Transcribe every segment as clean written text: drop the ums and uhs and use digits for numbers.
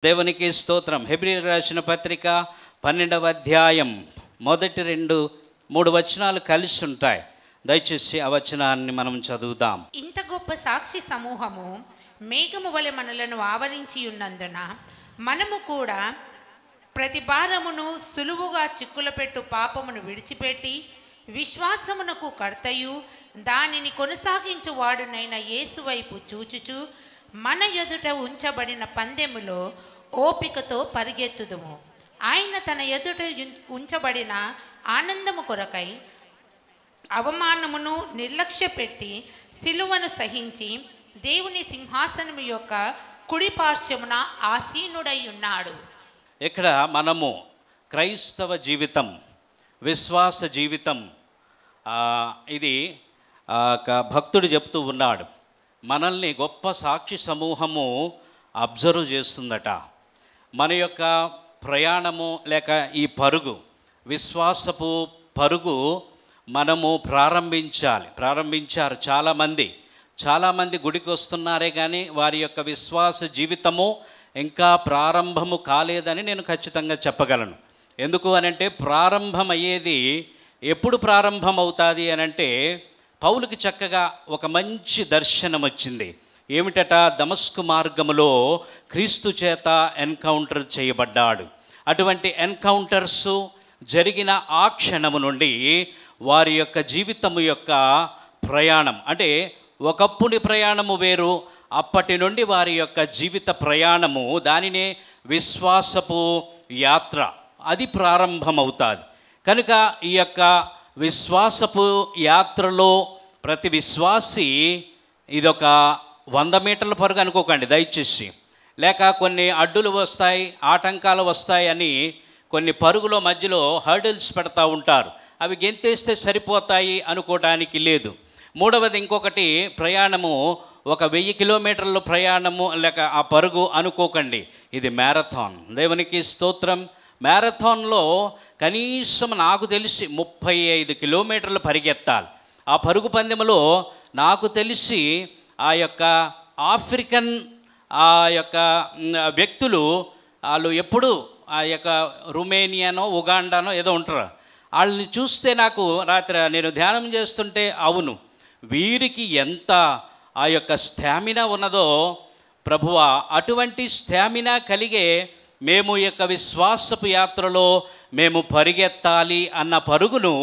దేవునికి స్తోత్రం. హెబ్రీయులకు రాసిన పత్రిక 12వ అధ్యాయం మొదటి 2-3 వచనాలు కలిసి ఉంటాయి. దయచేసి ఆ వచనాన్ని మనం చదువుదాం. ఇంత గొప్ప సాక్షి సమూహము మేఘము వలె మనలను ఆవరించి ఉన్నందున మనము కూడా ప్రతి భారమును సులువుగా చిక్కులపెట్టు పాపమును విడిచిపెట్టి విశ్వాసమునకు కర్తయు దానిని కొనసాగించు వాడునైన యేసు వైపు చూచుచు మన ఎదుట ఉంచబడిన పందెములో ఓపికతో పరిగెత్తుదుము. ఆయన తన ఎదుట ఉంచబడిన ఆనందము కొరకై అవమానమును నిర్లక్ష్య పెట్టి సిలువను సహించి దేవుని సింహాసనము యొక్క కుడి పార్శ్వమున ఆసీనుడై ఉన్నాడు. ఇక్కడ మనము క్రైస్తవ జీవితం, విశ్వాస జీవితం, ఇది భక్తుడు చెప్తూ ఉన్నాడు. మనల్ని గొప్ప సాక్షి సమూహము అబ్జర్వ్ చేస్తుందట. మన యొక్క ప్రయాణము లేక ఈ పరుగు, విశ్వాసపు పరుగు మనము ప్రారంభించారు. చాలామంది గుడికి వస్తున్నారే కానీ వారి యొక్క విశ్వాస జీవితము ఇంకా ప్రారంభము కాలేదని నేను ఖచ్చితంగా చెప్పగలను. ఎందుకు అనంటే ప్రారంభం అయ్యేది ఎప్పుడు ప్రారంభం అవుతుంది అనంటే, పౌలుకి చక్కగా ఒక మంచి దర్శనం వచ్చింది. ఏమిటట? దమస్కు మార్గములో క్రీస్తు చేత ఎన్కౌంటర్ చేయబడ్డాడు. అటువంటి ఎన్కౌంటర్స్ జరిగిన ఆ క్షణము నుండి వారి యొక్క జీవితము యొక్క ప్రయాణం, అంటే ఒకప్పుడు ప్రయాణము వేరు, అప్పటి నుండి వారి యొక్క జీవిత ప్రయాణము, దానినే విశ్వాసపు యాత్ర, అది ప్రారంభమవుతుంది. కనుక ఈ యొక్క విశ్వాసపు యాత్రలో ప్రతి విశ్వాసి ఇదొక 100 మీటర్ల పరుగు అనుకోకండి దయచేసి. లేక కొన్ని అడ్డులు వస్తాయి, ఆటంకాలు వస్తాయి అని కొన్ని పరుగులో మధ్యలో హర్డిల్స్ పెడతా ఉంటారు. అవి గెంతేస్తే సరిపోతాయి అనుకోవడానికి లేదు. మూడవది ఇంకొకటి, ప్రయాణము ఒక 1000 కిలోమీటర్ల ప్రయాణము లేక ఆ పరుగు అనుకోకండి. ఇది మ్యారథాన్. దేవునికి స్తోత్రం. మ్యారథాన్లో కనీసం నాకు తెలిసి 35 కిలోమీటర్లు పరిగెత్తాలి. ఆ పరుగు పందెములో నాకు తెలిసి ఆ యొక్క ఆఫ్రికన్ ఆ యొక్క వ్యక్తులు, వాళ్ళు ఎప్పుడు ఆ యొక్క రుమేనియానో ఉగాండానో ఏదో ఉంటారు, వాళ్ళని చూస్తే నాకు రాత్రి నేను ధ్యానం చేస్తుంటే, అవును వీరికి ఎంత ఆ యొక్క స్టామినా ఉన్నదో ప్రభువా, అటువంటి స్టామినా కలిగే మేము ఈ యొక్క విశ్వాసపు యాత్రలో మేము పరిగెత్తాలి అన్న పరుగును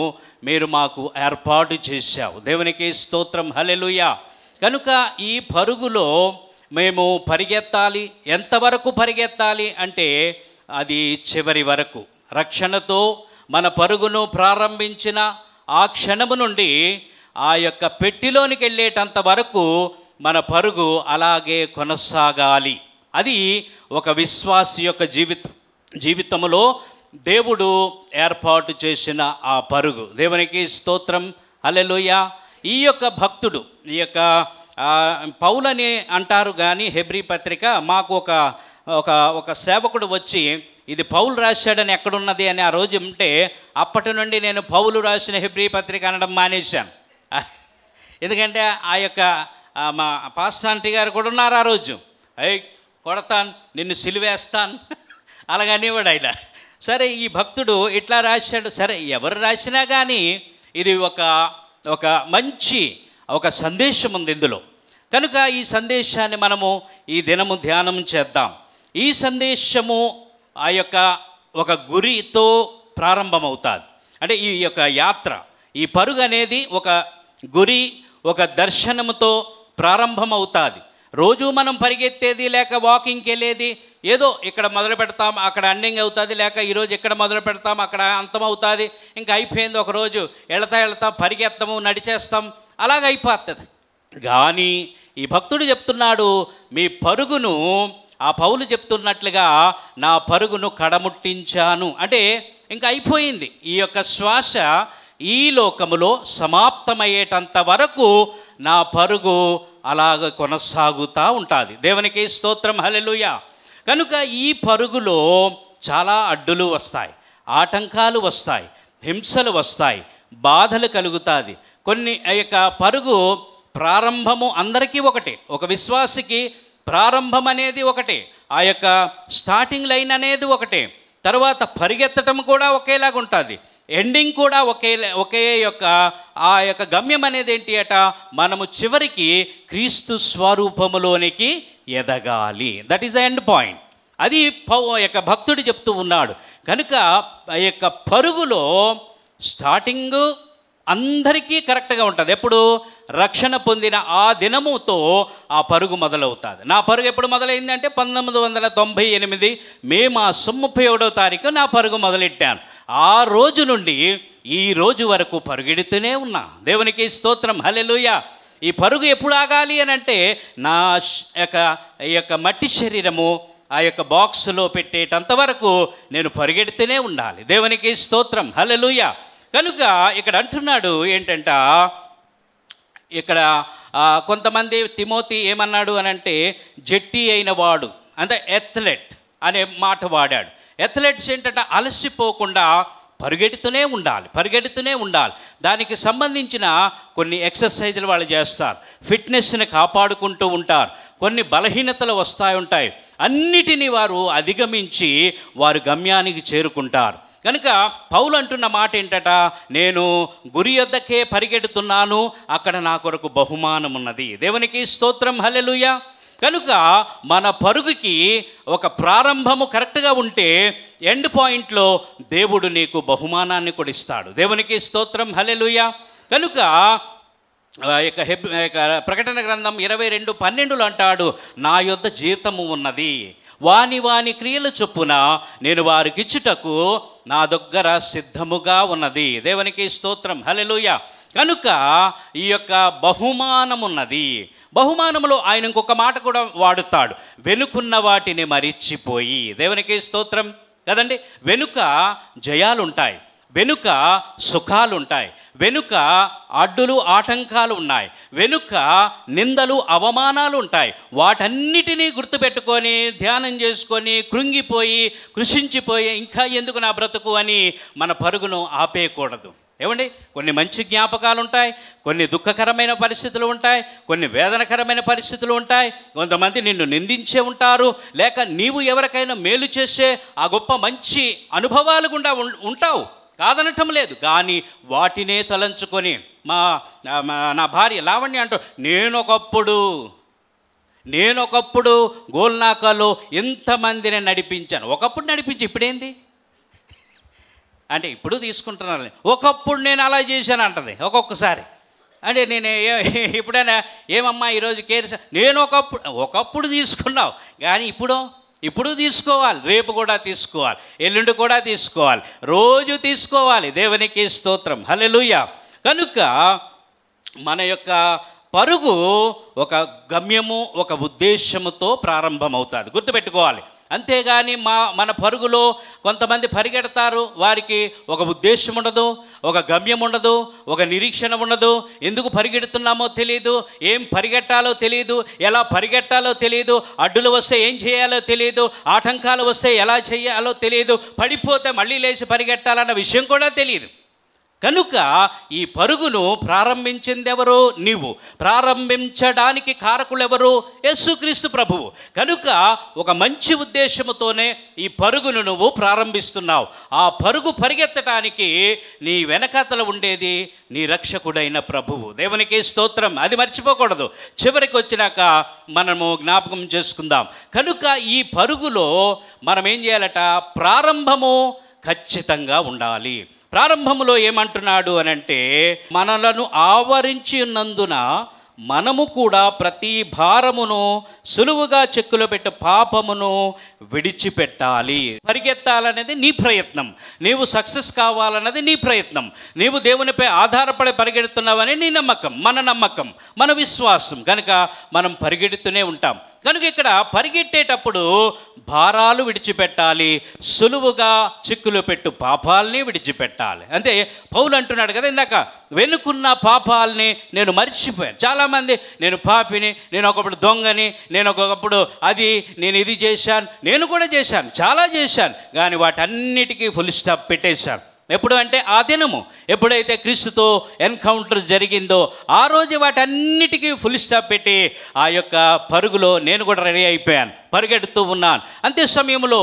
మీరు మాకు ఏర్పాటు చేశావు. దేవునికి స్తోత్రం, హల్లెలూయా. కనుక ఈ పరుగులో మేము పరిగెత్తాలి. ఎంతవరకు పరిగెత్తాలి అంటే, అది చివరి వరకు. రక్షణతో మన పరుగును ప్రారంభించిన ఆ క్షణము నుండి ఆ యొక్క పెట్టిలోనికి వెళ్ళేటంత వరకు మన పరుగు అలాగే కొనసాగాలి. అది ఒక విశ్వాసి యొక్క జీవితంలో దేవుడు ఏర్పాటు చేసిన ఆ పరుగు. దేవునికి స్తోత్రం, హల్లెలూయా. ఈ యొక్క భక్తుడు, ఈ యొక్క పౌలని అంటారు కానీ హెబ్రీ పత్రిక, మాకు ఒక సేవకుడు వచ్చి ఇది పౌలు రాశాడని ఎక్కడున్నది అని ఆ రోజు ఉంటే, అప్పటి నుండి నేను పౌలు రాసిన హెబ్రీ పత్రిక అనడం మానేశాను. ఎందుకంటే ఆ యొక్క మా పాస్టర్ ఆంటీ గారు కూడా ఉన్నారు ఆ రోజు. కొడతాను, నిన్ను సిలువేస్తాను అలాగనేవాడు ఆయన. సరే, ఈ భక్తుడు ఇట్లా రాశాడు. సరే, ఎవరు రాసినా కానీ ఇది ఒక మంచి ఒక సందేశం ఉంది ఇందులో. కనుక ఈ సందేశాన్ని మనము ఈ దినము ధ్యానం చేద్దాం. ఈ సందేశము ఆ యొక్క ఒక గురితో ప్రారంభమవుతుంది. అంటే ఈ యొక్క యాత్ర, ఈ పరుగు అనేది ఒక గురి, ఒక దర్శనముతో ప్రారంభమవుతుంది. రోజు మనం పరిగెత్తేది లేక వాకింగ్కి వెళ్ళేది ఏదో ఇక్కడ మొదలు పెడతాం అక్కడ ఎండింగ్ అవుతుంది, లేక ఈరోజు ఇక్కడ మొదలు పెడతాం అక్కడ అంతం అవుతుంది, ఇంకా అయిపోయింది. ఒకరోజు వెళతా పరిగెత్తము, నడిచేస్తాం, అలాగ అయిపోతుంది. కానీ ఈ భక్తుడు చెప్తున్నాడు, మీ పరుగును, ఆ పౌలు చెప్తున్నట్లుగా నా పరుగును కడముట్టించాను. అంటే ఇంకా అయిపోయింది. ఈ యొక్క శ్వాస ఈ లోకములో సమాప్తమయ్యేటంత వరకు నా పరుగు అలాగ కొనసాగుతూ ఉంటుంది. దేవునికి స్తోత్రం, హల్లెలూయా. కనుక ఈ పరుగులో చాలా అడ్డులు వస్తాయి, ఆటంకాలు వస్తాయి, హింసలు వస్తాయి, బాధలు కలుగుతుంది. కొన్ని యొక్క పరుగు ప్రారంభము అందరికీ ఒకటే. ఒక విశ్వాసికి ప్రారంభం అనేది ఒకటే, ఆ యొక్క స్టార్టింగ్ లైన్ అనేది ఒకటే, తర్వాత పరిగెత్తడం కూడా ఒకేలాగా ఉంటుంది, ఎండింగ్ కూడా ఒకే యొక్క ఆ యొక్క గమ్యం అనేది ఏంటి అట, మనము చివరికి క్రీస్తు స్వరూపములోనికి ఎదగాలి. That is the end point. అది యొక్క భక్తుడు చెప్తూ ఉన్నాడు. కనుక ఆ యొక్క పరుగులో స్టార్టింగ్ అందరికీ కరెక్ట్గా ఉంటుంది. ఎప్పుడు రక్షణ పొందిన ఆ దినముతో ఆ పరుగు మొదలవుతుంది. నా పరుగు ఎప్పుడు మొదలైంది అంటే 1998 మే మాసం 31వ తారీఖు నా పరుగు మొదలెట్టాను. ఆ రోజు నుండి ఈ రోజు వరకు పరుగెడుతూనే ఉన్నా. దేవునికి స్తోత్రం, హల్లెలూయా. ఈ పరుగు ఎప్పుడు ఆగాలి అని అంటే నా యొక్క మట్టి శరీరము ఆ యొక్క బాక్స్లో పెట్టేటంత వరకు నేను పరిగెడుతూనే ఉండాలి. దేవునికి స్తోత్రం, హల్లెలూయా. కనుక ఇక్కడ అంటున్నాడు ఏంటంట, ఇక్కడ కొంతమంది తిమోతి ఏమన్నాడు అని అంటే జట్టి అయిన వాడు, అంటే ఎథ్లెట్ అనే మాట వాడాడు. ఎథ్లెట్స్ ఏంటంటే అలసిపోకుండా పరిగెడుతూనే ఉండాలి. దానికి సంబంధించిన కొన్ని ఎక్సర్సైజులు వాళ్ళు చేస్తారు, ఫిట్నెస్ని కాపాడుకుంటూ ఉంటారు, కొన్ని బలహీనతలు ఉంటాయి, అన్నిటినీ వారు అధిగమించి వారు గమ్యానికి చేరుకుంటారు. కనుక పౌలు అంటున్న మాట ఏంటట, నేను గురి యొద్దకే పరిగెడుతున్నాను, అక్కడ నా కొరకు బహుమానం ఉన్నది. దేవునికి స్తోత్రం, హల్లెలూయా. కనుక మన పరుగుకి ఒక ప్రారంభము కరెక్ట్గా ఉంటే ఎండ్ పాయింట్లో దేవుడు నీకు బహుమానాన్ని కూడా ఇస్తాడు. దేవునికి స్తోత్రం, హల్లెలూయా. కనుక ప్రకటన గ్రంథం 22:12 అంటాడు, నా యొద్ద జీతము ఉన్నది, వాని క్రియలు చొప్పున నేను వారికి ఇచ్చుటకు నా దగ్గర సిద్ధముగా ఉన్నది. దేవునికి స్తోత్రం, హల్లెలూయా. కనుక ఈ యొక్క బహుమానం ఉన్నది. బహుమానములో ఆయన ఇంకొక మాట కూడా వాడుతాడు, వెనుకున్న వాటిని మరిచిపోయి. దేవునికి స్తోత్రం కదండి. వెనుక జయాలుంటాయి, వెనుక సుఖాలుంటాయి, వెనుక అడ్డులు ఆటంకాలు ఉన్నాయి, వెనుక నిందలు అవమానాలు ఉంటాయి. వాటన్నిటినీ గుర్తుపెట్టుకొని ధ్యానం చేసుకొని కృంగిపోయి కృషించిపోయి ఇంకా ఎందుకు నా బ్రతుకు అని మన పరుగును ఆపేయకూడదు. ఏమండి, కొన్ని మంచి జ్ఞాపకాలు ఉంటాయి, కొన్ని దుఃఖకరమైన పరిస్థితులు ఉంటాయి, కొన్ని వేదనకరమైన పరిస్థితులు ఉంటాయి, కొంతమంది నిన్ను నిందించే ఉంటారు, లేక నీవు ఎవరికైనా మేలు చేసే ఆ గొప్ప మంచి అనుభవాలు గుండా ఉంటావు, కాదనటం లేదు. కానీ వాటినే తలంచుకొని నా భార్య లావణ్య అంటూ నేనొకప్పుడు గోల్నాకాలో ఎంతమందిని నడిపించాను. ఒకప్పుడు నడిపించి ఇప్పుడేంది అంటే ఇప్పుడు తీసుకుంటున్నాను, ఒకప్పుడు నేను అలా చేశాను అంటది ఒక్కొక్కసారి. అంటే నేను ఎప్పుడైనా ఏమమ్మా ఈరోజు కేర్, నేను ఒకప్పుడు తీసుకున్నావు కానీ ఇప్పుడు తీసుకోవాలి, రేపు కూడా తీసుకోవాలి, ఎల్లుండి కూడా తీసుకోవాలి, రోజు తీసుకోవాలి. దేవునికి స్తోత్రం, హల్లెలూయా. కనుక మన యొక్క పరుగు ఒక గమ్యము, ఒక ఉద్దేశముతో ప్రారంభమవుతుంది, గుర్తుపెట్టుకోవాలి. అంతేగాని మన పరుగులో కొంతమంది పరిగెడతారు, వారికి ఒక ఉద్దేశం ఉండదు, ఒక గమ్యం ఉండదు, ఒక నిరీక్షణ ఉండదు, ఎందుకు పరిగెడుతున్నామో తెలియదు, ఏం పరిగెట్టాలో తెలియదు, ఎలా పరిగెట్టాలో తెలియదు, అడ్డులు వస్తే ఏం చేయాలో తెలియదు, ఆటంకాలు వస్తే ఎలా చేయాలో తెలియదు, పడిపోతే మళ్ళీ లేచి పరిగెట్టాలన్న విషయం కూడా తెలియదు. కనుక ఈ పరుగును ప్రారంభించింది ఎవరు? నీవు. ప్రారంభించడానికి కారకులెవరు? యేసుక్రీస్తు ప్రభువు. కనుక ఒక మంచి ఉద్దేశముతోనే ఈ పరుగును నువ్వు ప్రారంభిస్తున్నావు. ఆ పరుగు పరిగెత్తడానికి నీ వెనకాతల ఉండేది నీ రక్షకుడైన ప్రభువు. దేవునికి స్తోత్రం, అది మర్చిపోకూడదు. చివరికి వచ్చినాక మనము జ్ఞాపకం చేసుకుందాం. కనుక ఈ పరుగులో మనం ఏం చేయాలట? ప్రారంభము ఖచ్చితంగా ఉండాలి. ప్రారంభంలో ఏమంటున్నాడు అనంటే, మనలను ఆవరించి ఉన్నందున మనము కూడా ప్రతి భారమును సులువుగా చెక్కులో పెట్టే పాపమును విడిచిపెట్టాలి. పరిగెత్తాలనేది నీ ప్రయత్నం, నీవు సక్సెస్ కావాలన్నది నీ ప్రయత్నం, నీవు దేవునిపై ఆధారపడి పరిగెడుతున్నావని నీ నమ్మకం, మన నమ్మకం, మన విశ్వాసం. కనుక మనం పరిగెడుతూనే ఉంటాం. కనుక ఇక్కడ పరిగెట్టేటప్పుడు భారాలు విడిచిపెట్టాలి, సులువుగా చిక్కులు పెట్టు పాపాలని విడిచిపెట్టాలి. అంటే పౌలు అంటున్నాడు కదా ఇందాక, వెనుకున్న పాపాలని నేను మర్చిపోయాను. చాలామంది నేను పాపిని, నేను ఒకప్పుడు దొంగని, నేను ఒకప్పుడు నేను ఇది చేశాను, నేను కూడా చేశాను, చాలా చేశాను, కానీ వాటన్నిటికీ ఫుల్ స్టాప్ పెట్టేశాను. ఎప్పుడు అంటే ఆ దినము ఎప్పుడైతే క్రీస్తుతో ఎన్కౌంటర్ జరిగిందో ఆ రోజు వాటన్నిటికీ ఫుల్ స్టాప్ పెట్టి ఆ యొక్క పరుగులో నేను కూడా రెడీ అయిపోయాను, పరిగెడుతూ ఉన్నాను. అంతే సమయంలో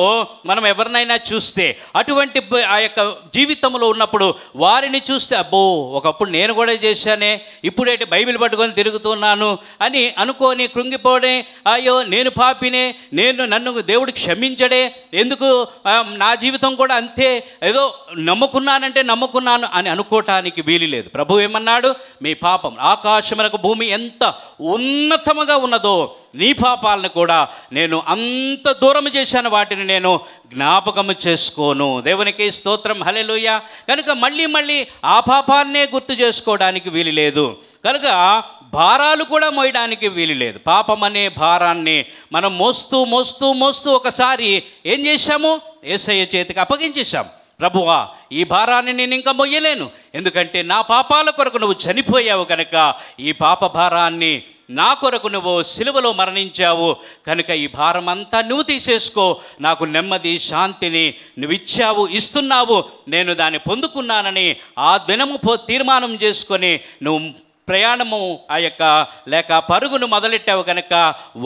మనం ఎవరినైనా చూస్తే అటువంటి ఆ యొక్క జీవితంలో ఉన్నప్పుడు వారిని చూస్తే అబ్బో ఒకప్పుడు నేను కూడా చేశానే, ఇప్పుడైతే బైబిల్ పట్టుకొని తిరుగుతున్నాను అని అనుకొని కృంగిపోవడే, అయ్యో నేను పాపినే, నన్ను దేవుడు క్షమించడే, ఎందుకు నా జీవితం కూడా అంతే, ఏదో నమ్ముకున్నాను అని అనుకోవటానికి వీలు లేదు. ప్రభు ఏమన్నాడు, మీ పాపం ఆకాశమునకు భూమి ఎంత ఉన్నతముగా ఉన్నదో నీ పాపాలను కూడా నేను అంత దూరం చేశాను, వాటిని నేను జ్ఞాపకము చేసుకోను. దేవునికి స్తోత్రం, హల్లెలూయా. కనుక మళ్ళీ ఆ పాపాన్నే గుర్తు చేసుకోవడానికి వీలు లేదు. కనుక భారాలు కూడా మోయడానికి వీలు లేదు. పాపం అనే భారాన్ని మనం మోస్తూ ఒకసారి ఏం చేశాము, యేసయ్య చేతికి అప్పగించేశాం. ప్రభువా, ఈ భారాన్ని నేను ఇంకా మొయ్యలేను, ఎందుకంటే నా పాపాల కొరకు నువ్వు చనిపోయావు కనుక ఈ పాప భారాన్ని నా కొరకు నువ్వు సిలువలో మరణించావు కనుక ఈ భారం అంతా నువ్వు తీసేసుకో, నాకు నెమ్మది శాంతిని నువ్వు ఇస్తున్నావు, నేను దాన్ని పొందుకున్నానని ఆ దినము తీర్మానం చేసుకొని నువ్వు ప్రయాణము లేక పరుగును మొదలెట్టావు కనుక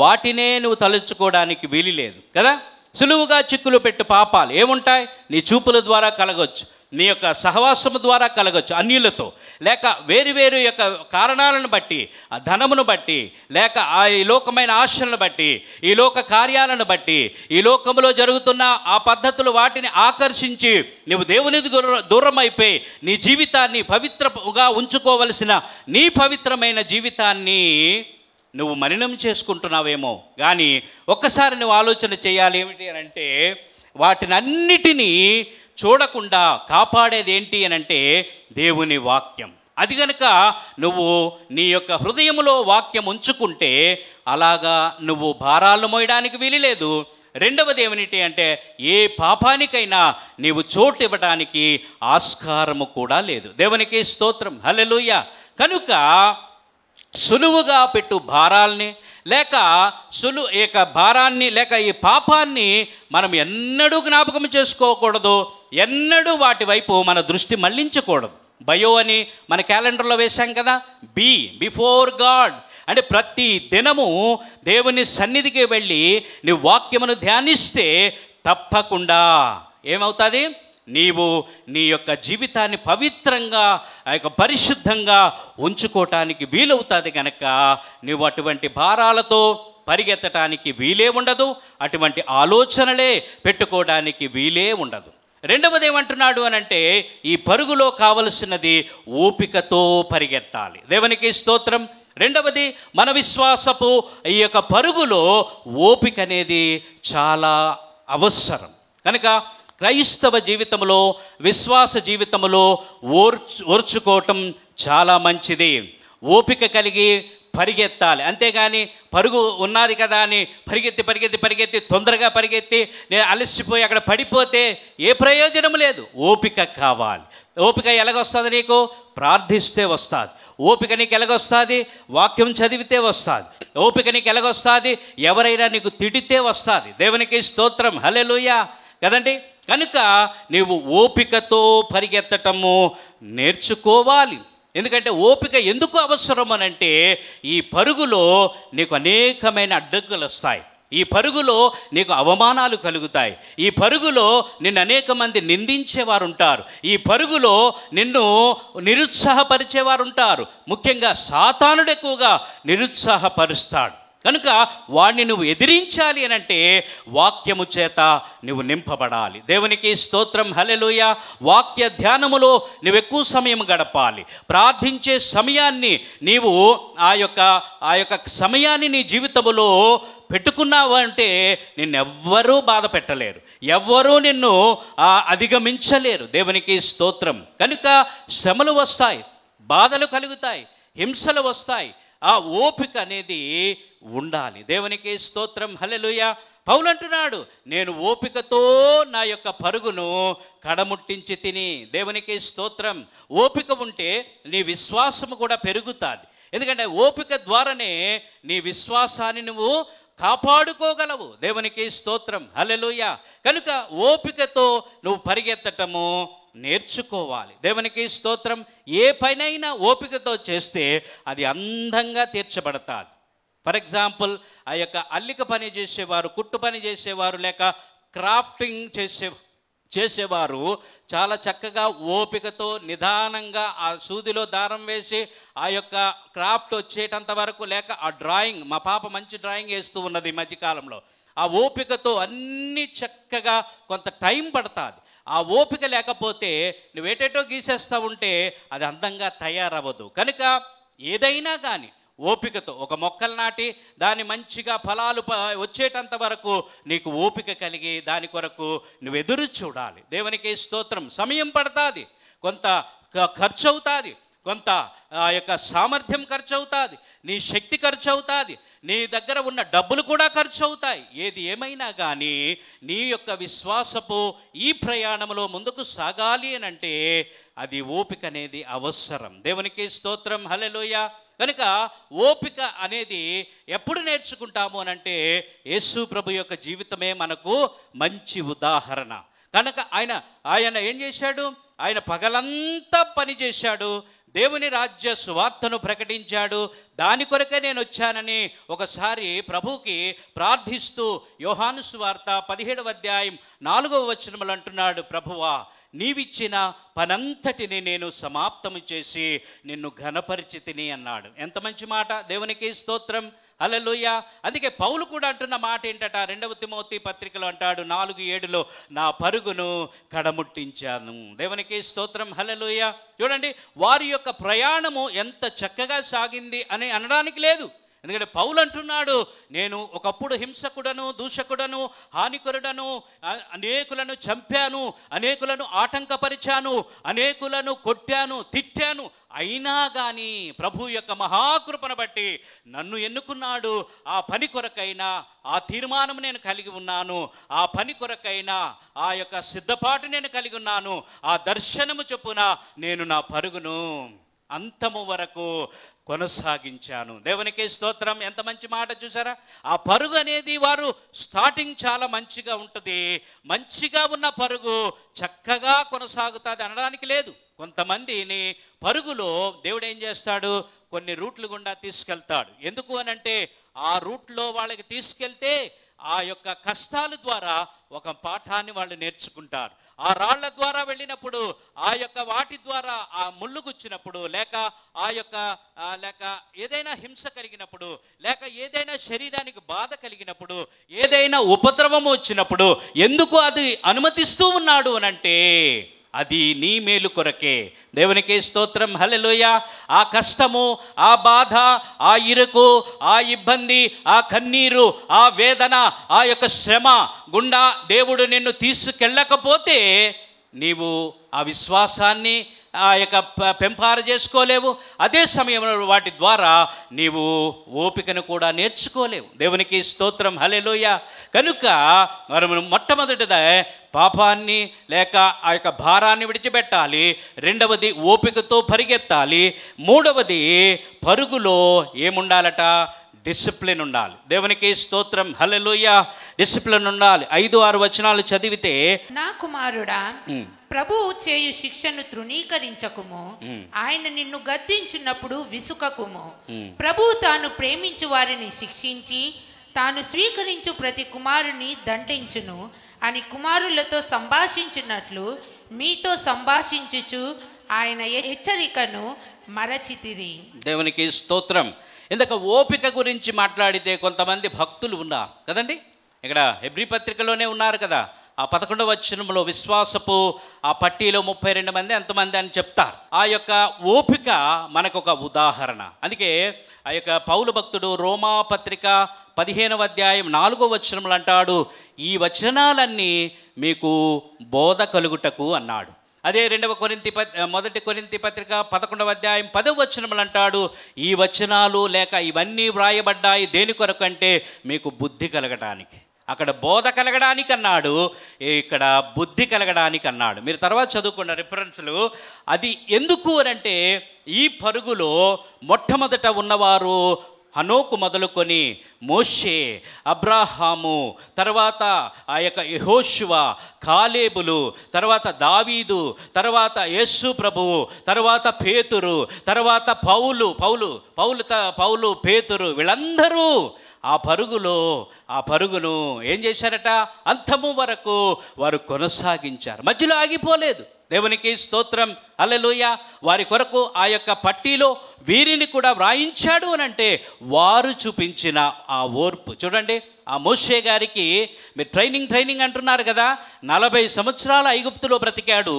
వాటినే నువ్వు తలుచుకోవడానికి వీలు లేదు కదా. సులువుగా చిక్కులు పెట్టు పాపాలు ఏముంటాయి, నీ చూపుల ద్వారా కలగొచ్చు, నీ యొక్క సహవాసము ద్వారా కలగొచ్చు అన్యులతో, లేక వేరు యొక్క కారణాలను బట్టి, ఆ ధనమును బట్టి, లేక ఈ లోకమైన ఆశలను బట్టి, ఈ లోక కార్యాలను బట్టి, ఈ లోకంలో జరుగుతున్న ఆ పద్ధతులు వాటిని ఆకర్షించి నువ్వు దేవునికి దూరం అయిపోయి నీ జీవితాన్ని పవిత్రగా ఉంచుకోవలసిన నీ పవిత్రమైన జీవితాన్ని నువ్వు మలినం చేసుకుంటున్నావేమో. కానీ ఒక్కసారి నువ్వు ఆలోచన చేయాలి, ఏమిటి అని అంటే వాటిని అన్నిటినీ చూడకుండా కాపాడేది ఏంటి అని అంటే దేవుని వాక్యం. అది కనుక నువ్వు నీ యొక్క హృదయంలో వాక్యం ఉంచుకుంటే అలాగా నువ్వు భారాలు మోయడానికి వీలు లేదు. రెండవది ఏమిటి అంటే ఏ పాపానికైనా నీవు చోటు ఇవ్వడానికి ఆస్కారము కూడా లేదు. దేవునికి స్తోత్రం, హల్లెలూయా. కనుక సులువుగా పెట్టు భారాల్ని లేక భారాన్ని లేక ఈ పాపాన్ని మనం ఎన్నడూ జ్ఞాపకం చేసుకోకూడదు, ఎన్నడూ వాటి వైపు మన దృష్టి మళ్లించకూడదు. బయో అని మన క్యాలెండర్లో వేశాం కదా, బిఫోర్ గాడ్ అంటే ప్రతి దినము దేవుని సన్నిధికి వెళ్ళి నీ వాక్యమును ధ్యానిస్తే తప్పకుండా ఏమవుతుంది, నీవు నీ యొక్క జీవితాన్ని పవిత్రంగా పరిశుద్ధంగా ఉంచుకోవటానికి వీలవుతుంది కనుక నువ్వు అటువంటి భారాలతో పరిగెత్తటానికి వీలే ఉండదు, అటువంటి ఆలోచనలే పెట్టుకోవడానికి వీలే ఉండదు. రెండవది ఏమంటున్నాడు అనంటే ఈ పరుగులో కావలసినది ఓపికతో పరిగెత్తాలి. దేవునికి స్తోత్రం. రెండవది మన విశ్వాసపు ఈ యొక్క పరుగులో ఓపిక అనేది చాలా అవసరం. కనుక క్రైస్తవ జీవితంలో విశ్వాస జీవితంలో ఓర్చుకోవటం చాలా మంచిది. ఓపిక కలిగి పరిగెత్తాలి, అంతేగాని పరుగు ఉన్నది కదా అని పరిగెత్తి తొందరగా పరిగెత్తి నేను అలసిపోయి అక్కడ పడిపోతే ఏ ప్రయోజనం లేదు. ఓపిక కావాలి. ఓపిక ఎలాగొస్తుంది నీకు, ప్రార్థిస్తే వస్తుంది. ఓపిక నీకు ఎలాగొస్తుంది, వాక్యం చదివితే వస్తుంది. ఓపిక నీకు ఎలాగొస్తుంది, ఎవరైనా నీకు తిడితే వస్తుంది. దేవునికి స్తోత్రం, హల్లెలూయా కదండి. కనుక నీవు ఓపికతో పరిగెత్తటము నేర్చుకోవాలి. ఎందుకంటే ఓపిక ఎందుకు అవసరం అనంటే ఈ పరుగులో నీకు అనేకమైన అడ్డంకులు వస్తాయి, ఈ పరుగులో నీకు అవమానాలు కలుగుతాయి, ఈ పరుగులో నిన్ను అనేక మంది నిందించేవారు ఉంటారు, ఈ పరుగులో నిన్ను నిరుత్సాహపరిచేవారు ఉంటారు. ముఖ్యంగా సాతానుడు ఎక్కువగా నిరుత్సాహపరుస్తాడు. కనుక వాడిని నువ్వు ఎదిరించాలి అనంటే వాక్యము చేత నువ్వు నింపబడాలి. దేవునికి స్తోత్రం, హల్లెలూయా. వాక్య ధ్యానములో నువ్వు ఎక్కువ సమయం గడపాలి. ప్రార్థించే సమయాన్ని నీవు ఆ యొక్క సమయాన్ని నీ జీవితంలో పెట్టుకున్నావు అంటే నిన్నెవ్వరూ బాధ పెట్టలేరు, ఎవ్వరూ నిన్ను అధిగమించలేరు. దేవునికి స్తోత్రం. కనుక శ్రమలు వస్తాయి, బాధలు కలుగుతాయి, హింసలు వస్తాయి. ఆ ఓపిక అనేది ఉండాలి. దేవునికి స్తోత్రం, హల్లెలూయా. పౌలు అంటున్నాడు, నేను ఓపికతో నా యొక్క పరుగును కడముట్టించి తిని. దేవునికి స్తోత్రం. ఓపిక ఉంటే నీ విశ్వాసము కూడా పెరుగుతుంది. ఎందుకంటే ఓపిక ద్వారానే నీ విశ్వాసాన్ని నువ్వు కాపాడుకోగలవు. దేవునికి స్తోత్రం, హల్లెలూయా. కనుక ఓపికతో నువ్వు పరిగెత్తటము నేర్చుకోవాలి. దేవునికి స్తోత్రం. ఏ పనైనా ఓపికతో చేస్తే అది అందంగా తీర్చబడతాది. ఫర్ ఎగ్జాంపుల్, ఆ యొక్క అల్లిక పని చేసేవారు, కుట్టు పని చేసేవారు, లేక క్రాఫ్టింగ్ చేసేవారు చాలా చక్కగా ఓపికతో నిదానంగా ఆ సూదిలో దారం వేసి ఆ యొక్క క్రాఫ్ట్ వచ్చేటంత వరకు, లేక ఆ డ్రాయింగ్, మా పాప మంచి డ్రాయింగ్ వేస్తూ ఉన్నది ఈ మధ్యకాలంలో, ఆ ఓపికతో అన్ని చక్కగా కొంత టైం పడుతుంది. ఆ ఓపిక లేకపోతే నువ్వేటేటో గీసేస్తూ ఉంటే అది అందంగా తయారవ్వదు. కనుక ఏదైనా కానీ ఓపికతో, ఒక మొక్కలు నాటి దాన్ని మంచిగా ఫలాలు వచ్చేటంత వరకు నీకు ఓపిక కలిగి దాని కొరకు నువ్వు ఎదురు చూడాలి. దేవునికి స్తోత్రం. సమయం పడుతుంది, కొంత ఖర్చు అవుతుంది, కొంత ఆ యొక్క సామర్థ్యం ఖర్చు అవుతుంది, నీ శక్తి ఖర్చు అవుతుంది, నీ దగ్గర ఉన్న డబ్బులు కూడా ఖర్చు అవుతాయి. ఏది ఏమైనా కానీ నీ యొక్క విశ్వాసపు ఈ ప్రయాణంలో ముందుకు సాగాలి అని అంటే అది ఓపిక అనేది అవసరం. దేవునికి స్తోత్రం. హల్లెలూయా. కనుక ఓపిక అనేది ఎప్పుడు నేర్చుకుంటాము అనంటే యేసు ప్రభు యొక్క జీవితమే మనకు మంచి ఉదాహరణ. కనుక ఆయన ఏం చేశాడు? ఆయన పగలంతా పని చేశాడు, దేవుని రాజ్య సువార్తను ప్రకటించాడు. దాని కొరకే నేను వచ్చానని ఒకసారి ప్రభువుకి ప్రార్థిస్తూ యోహాను సువార్త 17వ అధ్యాయం 4వ వచనములు అంటున్నాడు, ప్రభువా నీవిచ్చిన పనంతటిని నేను సమాప్తము చేసి నిన్ను ఘనపరిచితిని అన్నాడు. ఎంత మంచి మాట. దేవునికి స్తోత్రం. హల్లెలూయా. అందుకే పౌలు కూడా అంటున్న మాట ఏంటట, 2వ తిమోతి పత్రికలో అంటాడు 4:7 నా పరుగును కడముట్టించాను. దేవునికి స్తోత్రం. హల్లెలూయా. చూడండి, వారి యొక్క ప్రయాణము ఎంత చక్కగా సాగింది అని అనడానికి లేదు. ఎందుకంటే పౌలు అంటున్నాడు, నేను ఒకప్పుడు హింసకుడను, దూషకుడను, హానికరుడను, అనేకులను చంపాను, అనేకులను ఆటంకపరిచాను, అనేకులను కొట్టాను, తిట్టాను. అయినా కానీ ప్రభు యొక్క మహాకృపను బట్టి నన్ను ఎన్నుకున్నాడు. ఆ పని కొరకైనా ఆ తీర్మానం నేను కలిగి ఉన్నాను, ఆ పని కొరకైనా ఆ యొక్క సిద్ధపాటు నేను కలిగి ఉన్నాను. ఆ దర్శనము చొప్పున నేను నా పరుగును అంతము వరకు కొనసాగించాను. దేవునికి స్తోత్రం. ఎంత మంచి మాట చూసారా? ఆ పరుగు అనేది వారు స్టార్టింగ్ చాలా మంచిగా ఉంటుంది, మంచిగా ఉన్న పరుగు చక్కగా కొనసాగుతుంది అనడానికి లేదు. కొంతమందిని పరుగులో దేవుడు ఏం చేస్తాడు, కొన్ని రూట్లు గుండా తీసుకెళ్తాడు. ఎందుకు అనంటే ఆ రూట్లో వాళ్ళకి తీసుకెళ్తే ఆ యొక్క కష్టాల ద్వారా ఒక పాఠాన్ని వాళ్ళు నేర్చుకుంటారు. ఆ రాళ్ల ద్వారా వెళ్ళినప్పుడు, ఆ యొక్క వాటి ద్వారా ఆ ముళ్ళు గుచ్చినప్పుడు, లేక ఆ యొక్క లేక ఏదైనా హింస కలిగినప్పుడు, లేక ఏదైనా శరీరానికి బాధ కలిగినప్పుడు, ఏదైనా ఉపద్రవము వచ్చినప్పుడు ఎందుకు అది అనుమతిస్తూ ఉన్నాడు అనంటే అది నీ మేలు కొరకే. దేవునికి స్తోత్రం. హల్లెలూయా. ఆ కష్టము, ఆ బాధ, ఆ ఇరుకు, ఆ ఇబ్బంది, ఆ కన్నీరు, ఆ వేదన, ఆ యొక్క శ్రమ గుండా దేవుడు నిన్ను తీసుకెళ్ళకపోతే నీవు ఆ విశ్వాసాన్ని ఆ యొక్క పెంపార చేసుకోలేవు. అదే సమయంలో వాటి ద్వారా నీవు ఓపికను కూడా నేర్చుకోలేవు. దేవునికి స్తోత్రం. హల్లెలూయా. కనుక మనం మొట్టమొదటిదే పాపాన్ని లేక ఆ యొక్క భారాన్ని విడిచిపెట్టాలి. రెండవది ఓపికతో పరిగెత్తాలి. మూడవది పరుగులో ఏముండాలట? డిసిప్లిన్ ఉండాలి. దేవునికి స్తోత్రం. హల్లెలూయా. డిసిప్లిన్ ఉండాలి. 5-6 వచనాలు చదివితే, నా కుమారుడా, ప్రభువు చేయు శిక్షను తృణీకరించకుము, ఆయన నిన్ను గద్దించినప్పుడు విసుకకుము. ప్రభువు తాను ప్రేమించు వారిని శిక్షించి తాను స్వీకరించు ప్రతి కుమారుని దండించును అని కుమారులతో సంభాషించినట్లు మీతో సంభాషించుచు ఆయన హెచ్చరికను మరచితిరి. దేవునికి స్తోత్రం. ఇందాక ఓపిక గురించి మాట్లాడితే కొంతమంది భక్తులు ఉన్నారు కదండి, ఇక్కడ హెబ్రీ పత్రికలోనే ఉన్నారు కదా. ఆ 11వ వచనంలో విశ్వాసపు ఆ పట్టీలో 32 మంది ఎంతమంది అని చెప్తారు. ఆ యొక్క ఓపిక మనకు ఒక ఉదాహరణ. అందుకే ఆ యొక్క పౌలు భక్తుడు రోమా పత్రిక 15వ అధ్యాయం 4వ వచనంలో అంటాడు, ఈ వచనాలన్నీ మీకు బోధ కలుగుటకు అన్నాడు. అదే 1 కొరింథీ పత్రిక 11వ అధ్యాయం 10వ వచనములు అంటాడు, ఈ వచనాలు లేక ఇవన్నీ వ్రాయబడ్డాయి దేని కొరకు అంటే మీకు బుద్ధి కలగడానికి. అక్కడ బోధ కలగడానికి అన్నాడు, ఇక్కడ బుద్ధి కలగడానికి అన్నాడు. మీరు తర్వాత చదువుకున్న రిఫరెన్స్లు. అది ఎందుకు అనంటే ఈ పరుగులో మొట్టమొదట ఉన్నవారు హనోకు మొదలుకొని మోషే, అబ్రాహాము, తర్వాత ఆ యొక్క యెహోషువ, కాలేబులు, తర్వాత దావీదు, తర్వాత యేసు ప్రభువు, తర్వాత పేతురు, తర్వాత పౌలు పేతురు, వీళ్ళందరూ ఆ పరుగును ఏం చేశారట? అంతము వరకు వారు కొనసాగించారు, మధ్యలో ఆగిపోలేదు. దేవునికి స్తోత్రం, హల్లెలూయా. వారి కొరకు ఆ యొక్క పట్టీలో వీరిని కూడా వ్రాయించాడు అని అంటే వారు చూపించిన ఆ ఓర్పు చూడండి. ఆ మోషే గారికి మీరు ట్రైనింగ్ అంటున్నారు కదా, 40 సంవత్సరాలు ఐగుప్తులో బ్రతికాడు,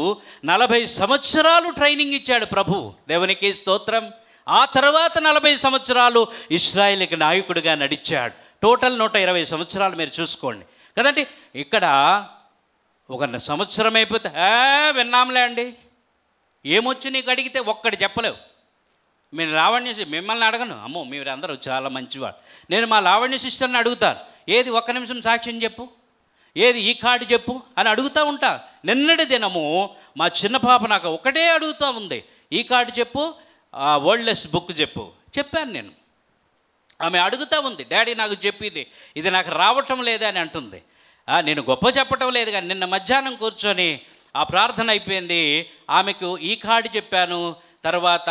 40 సంవత్సరాలు ట్రైనింగ్ ఇచ్చాడు ప్రభు. దేవునికి స్తోత్రం. ఆ తర్వాత 40 సంవత్సరాలు ఇశ్రాయేలుకి నాయకుడిగా నడిచాడు. టోటల్ 120 సంవత్సరాలు మీరు చూసుకోండి కదండి. ఇక్కడ ఒక సంవత్సరం అయిపోతే విన్నాంలే అండి, ఏమొచ్చి నీకు అడిగితే ఒక్కటి చెప్పలేవు. మీరు లావణ్య మిమ్మల్ని అడగను, అమ్మో మీరు అందరూ చాలా మంచివాడు. నేను మా లావణ్య సిస్టర్ని అడుగుతాను, ఏది ఒక్క నిమిషం సాక్ష్యం చెప్పు, ఏది ఈ కార్డు చెప్పు అని అడుగుతూ ఉంటా. నిన్నటి దినము మా చిన్న పాప నాకు ఒకటే అడుగుతూ ఉంది, ఈ కార్డు చెప్పు, వర్డ్లెస్ బుక్ చెప్పాను నేను. ఆమె అడుగుతూ ఉంది, డాడీ నాకు చెప్పిది, ఇది నాకు రావటం లేదా అని అంటుంది. నేను గొప్ప చెప్పటం లేదు కానీ నిన్న మధ్యాహ్నం కూర్చొని ఆ ప్రార్థన అయిపోయింది, ఆమెకు ఈ కార్డు చెప్పాను, తర్వాత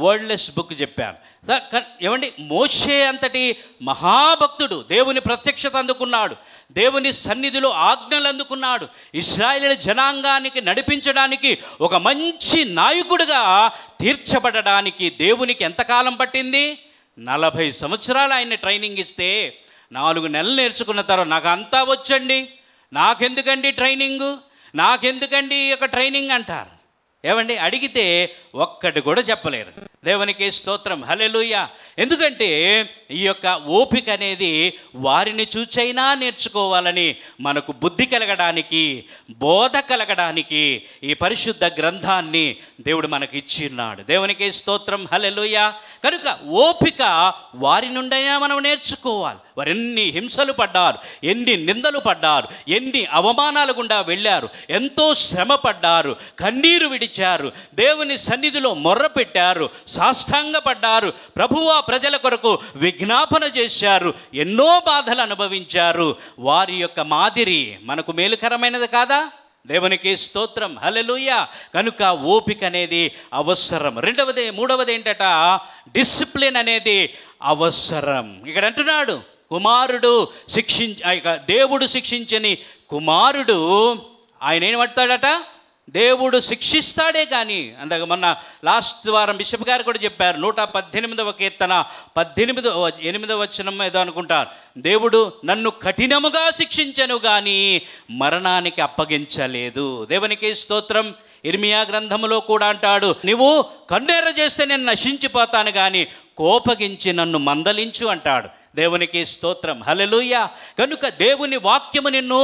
వర్డ్లెస్ బుక్ చెప్పాను. ఏమండి, మోషే అంతటి మహాభక్తుడు దేవుని ప్రత్యక్షత అందుకున్నాడు, దేవుని సన్నిధిలో ఆజ్ఞలు అందుకున్నాడు, ఇశ్రాయేలు జనాంగానికి నడిపించడానికి ఒక మంచి నాయకుడిగా తీర్చబడడానికి దేవునికి ఎంతకాలం పట్టింది? 40 సంవత్సరాలు ఆయన్ని ట్రైనింగ్ ఇస్తే 4 నెలలు నేర్చుకున్న తర్వాత నాకు అంతా వచ్చండి, నాకెందుకండి ట్రైనింగు, నాకెందుకండి ఈ యొక్క ట్రైనింగ్ అంటారు. ఏమండి, అడిగితే ఒక్కటి కూడా చెప్పలేరు. దేవునికి స్తోత్రం, హల్లెలూయా. ఎందుకంటే ఈ యొక్క ఓపిక అనేది వారిని చూచైనా నేర్చుకోవాలని, మనకు బుద్ధి కలగడానికి, బోధ కలగడానికి ఈ పరిశుద్ధ గ్రంథాన్ని దేవుడు మనకి ఇచ్చిన్నాడు. దేవునికి స్తోత్రం, హల్లెలూయా. కనుక ఓపిక వారి నుండైనా మనం నేర్చుకోవాలి. వారు ఎన్ని హింసలు పడ్డారు, ఎన్ని నిందలు పడ్డారు, ఎన్ని అవమానాలు గుండా వెళ్ళారు, ఎంతో శ్రమ పడ్డారు, కన్నీరు విడిచారు, దేవుని సన్నిధిలో మొర్ర పెట్టారు, సాష్టాంగపడ్డారు, ప్రభువా ప్రజల కొరకు విజ్ఞాపన చేశారు, ఎన్నో బాధలు అనుభవించారు. వారి యొక్క మాదిరి మనకు మేలుకరమైనది కాదా? దేవునికి స్తోత్రం, హల్లెలూయా. కనుక ఓపిక అనేది అవసరం. మూడవది ఏంటట? డిసిప్లిన్ అనేది అవసరం. ఇక్కడ అంటున్నాడు, దేవుడు శిక్షించని కుమారుడు ఆయన ఏం పడతాడట? దేవుడు శిక్షిస్తాడే కానీ. అందాక మొన్న లాస్ట్ వారం బిషప్ గారు కూడా చెప్పారు, 118వ కీర్తన 8వ వచనం ఏదో అనుకుంటారు, దేవుడు నన్ను కఠినముగా శిక్షించను కానీ మరణానికి అప్పగించలేదు. దేవునికి స్తోత్రం. ఇర్మియా గ్రంథములో కూడా అంటాడు, నీవు కన్నెర్ర చేస్తే నేను నశించిపోతాను కానీ కోపగించి నన్ను మందలించు అంటాడు. దేవునికి స్తోత్రం, హల్లెలూయా. కనుక దేవుని వాక్యము నిన్ను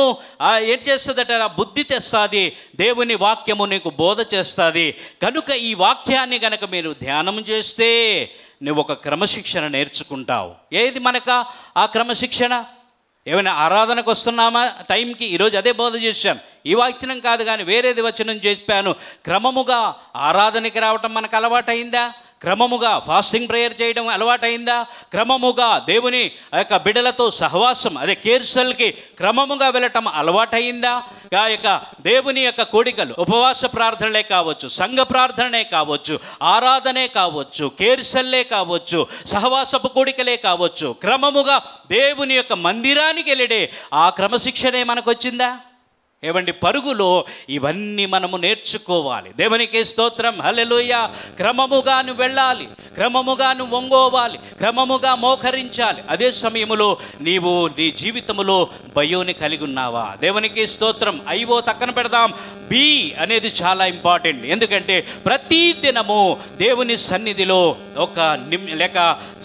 ఏం చేస్తుందట? బుద్ధి తెస్తుంది. దేవుని వాక్యము నీకు బోధ చేస్తుంది. కనుక ఈ వాక్యాన్ని కనుక మీరు ధ్యానం చేస్తే నువ్వు ఒక క్రమశిక్షణ నేర్చుకుంటావు. ఏది మనకు ఆ క్రమశిక్షణ? ఏమైనా ఆరాధనకు వస్తున్నామా టైంకి? ఈరోజు అదే బోధ చేశాం. ఈ వచనం కాదు కానీ వేరేది వచనం చెప్పాను. క్రమముగా ఆరాధనకి రావటం మనకు అలవాటైందా? క్రమముగా ఫాస్టింగ్ ప్రేయర్ చేయడం అలవాటైందా? క్రమముగా దేవుని యొక్క బిడ్డలతో సహవాసం, అదే కేర్సల్కి క్రమముగా వెళ్ళటం అలవాటైందా? ఆ యొక్క దేవుని యొక్క కోడికలు, ఉపవాస ప్రార్థనలే కావచ్చు, సంఘ ప్రార్థనే కావచ్చు, ఆరాధనే కావచ్చు, కేర్సల్లే కావచ్చు, సహవాసపు కోడికలే కావచ్చు, క్రమముగా దేవుని యొక్క మందిరానికి వెళ్ళడే ఆ క్రమశిక్షణే మనకు వచ్చిందా? ఏవండి, పరుగులో ఇవన్నీ మనము నేర్చుకోవాలి. దేవునికి స్తోత్రం, హల్లెలూయా. క్రమముగాను వెళ్ళాలి, క్రమముగాను వంగోవాలి, క్రమముగా మోకరించాలి. అదే సమయంలో నీవు నీ జీవితంలో భయోని కలిగి ఉన్నావా? దేవునికి స్తోత్రం. ఐవో తక్కన పెడదాం, బి అనేది చాలా ఇంపార్టెంట్. ఎందుకంటే ప్రతి దినము దేవుని సన్నిధిలో ఒక లేక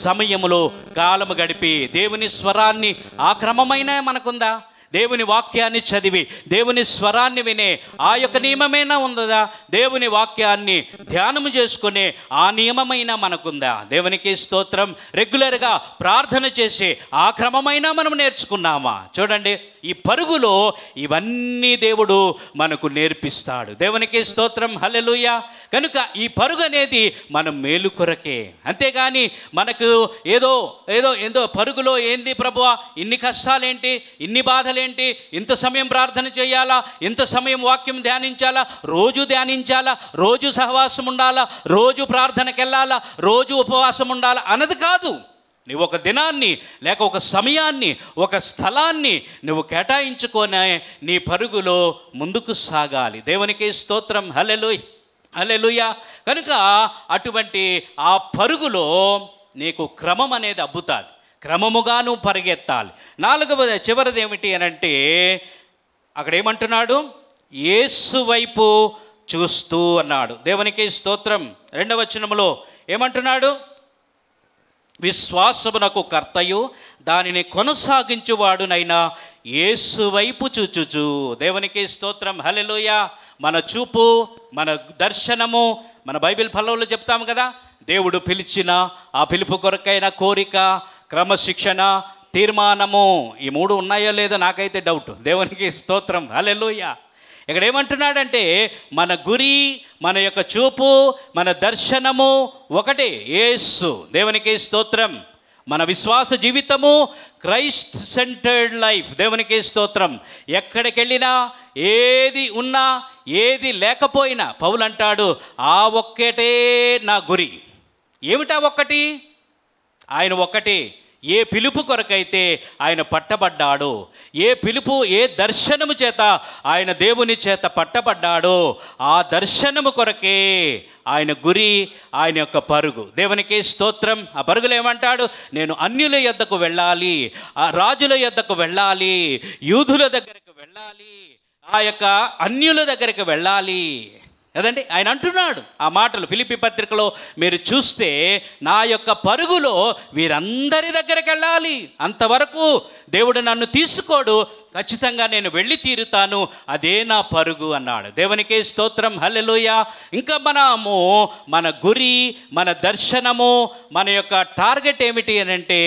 సమయములో కాలము గడిపి దేవుని స్వరాన్ని, ఆ క్రమమైన మనకుందా? దేవుని వాక్యాన్ని చదివి దేవుని స్వరాన్ని వినే ఆ యొక్క నియమమైనా ఉందా? దేవుని వాక్యాన్ని ధ్యానము చేసుకునే ఆ నియమమైనా మనకుందా? దేవునికి స్తోత్రం. రెగ్యులర్గా ప్రార్థన చేసే ఆ క్రమమైనా మనం నేర్చుకున్నామా? చూడండి, ఈ పరుగులో ఇవన్నీ దేవుడు మనకు నేర్పిస్తాడు. దేవునికి స్తోత్రం, హల్లెలూయా. కనుక ఈ పరుగు అనేది మన మేలు కొరకే, అంతేగాని మనకు ఏదో పరుగులో ఏంది ప్రభువా, ఇన్ని కష్టాలేంటి, ఇన్ని బాధలేంటి, ఇంత సమయం ప్రార్థన చేయాలా, ఇంత సమయం వాక్యం ధ్యానించాలా, రోజు ధ్యానించాలా, రోజు సహవాసం ఉండాలా, రోజు ప్రార్థనకి వెళ్ళాలా, రోజు ఉపవాసం ఉండాలా అన్నది కాదు. నువ్వు ఒక దినాన్ని లేక ఒక సమయాన్ని, ఒక స్థలాన్ని నువ్వు కేటాయించుకొని నీ పరుగులో ముందుకు సాగాలి. దేవునికి స్తోత్రం, హల్లెలూయా. కనుక అటువంటి ఆ పరుగులో నీకు క్రమం అనేది అబ్బుతుంది, క్రమముగా నువ్వు పరిగెత్తాలి. నాలుగవది చివరిది ఏమిటి అని అంటే అక్కడ ఏమంటున్నాడు, యేసు వైపు చూస్తూ అన్నాడు. దేవునికి స్తోత్రం. 2వ వచనములో ఏమంటున్నాడు, విశ్వాసమునకు కర్తయు దానిని కొనసాగించువాడునైనా యేసు వైపు చూచుచు. దేవునికి స్తోత్రం, హల్లెలూయా. మన చూపు, మన దర్శనము, మన బైబిల్ ఫలంలో చెప్తాము కదా, దేవుడు పిలిచిన ఆ పిలుపు కొరకైన కోరిక, క్రమశిక్షణ, తీర్మానము, ఈ 3 ఉన్నాయో లేదో నాకైతే డౌట్. దేవునికి స్తోత్రం, హల్లెలూయా. ఇక్కడ ఏమంటున్నాడంటే మన గురి, మన యొక్క చూపు, మన దర్శనము ఒకటే, యేసు. దేవునికి స్తోత్రం. మన విశ్వాస జీవితము క్రైస్ట్ సెంటర్డ్ లైఫ్. దేవునికి స్తోత్రం. ఎక్కడికి వెళ్ళినా, ఏది ఉన్నా, ఏది లేకపోయినా పౌలు అంటాడు, ఆ ఒక్కటే నా గురి. ఏమిటా ఒక్కటి? ఆయన ఒక్కటే. ఏ పిలుపు కొరకైతే ఆయన పట్టబడ్డాడో, ఏ పిలుపు, ఏ దర్శనము చేత ఆయన దేవుని చేత పట్టబడ్డాడో ఆ దర్శనము కొరకే ఆయన గురి, ఆయన యొక్క పరుగు. దేవునికి స్తోత్రం. ఆ పరుగులు ఏమంటాడు, నేను అన్యుల యొద్దకు వెళ్ళాలి, ఆ రాజుల యొద్దకు వెళ్ళాలి, యూదుల దగ్గరకు వెళ్ళాలి, ఆ యొక్క అన్యుల దగ్గరికి వెళ్ళాలి కదండి. ఆయన అంటున్నాడు ఆ మాటలు ఫిలిప్పీ పత్రికలో మీరు చూస్తే, నా యొక్క పరుగులో వీరందరి దగ్గరికి వెళ్ళాలి, అంతవరకు దేవుడు నన్ను తీసుకోడు, ఖచ్చితంగా నేను వెళ్ళి తీరుతాను, అదే నా పరుగు అన్నాడు. దేవునికి స్తోత్రం, హల్లెలూయా. ఇంకా మనము మన గురి, మన దర్శనము, మన యొక్క టార్గెట్ ఏమిటి అని అంటే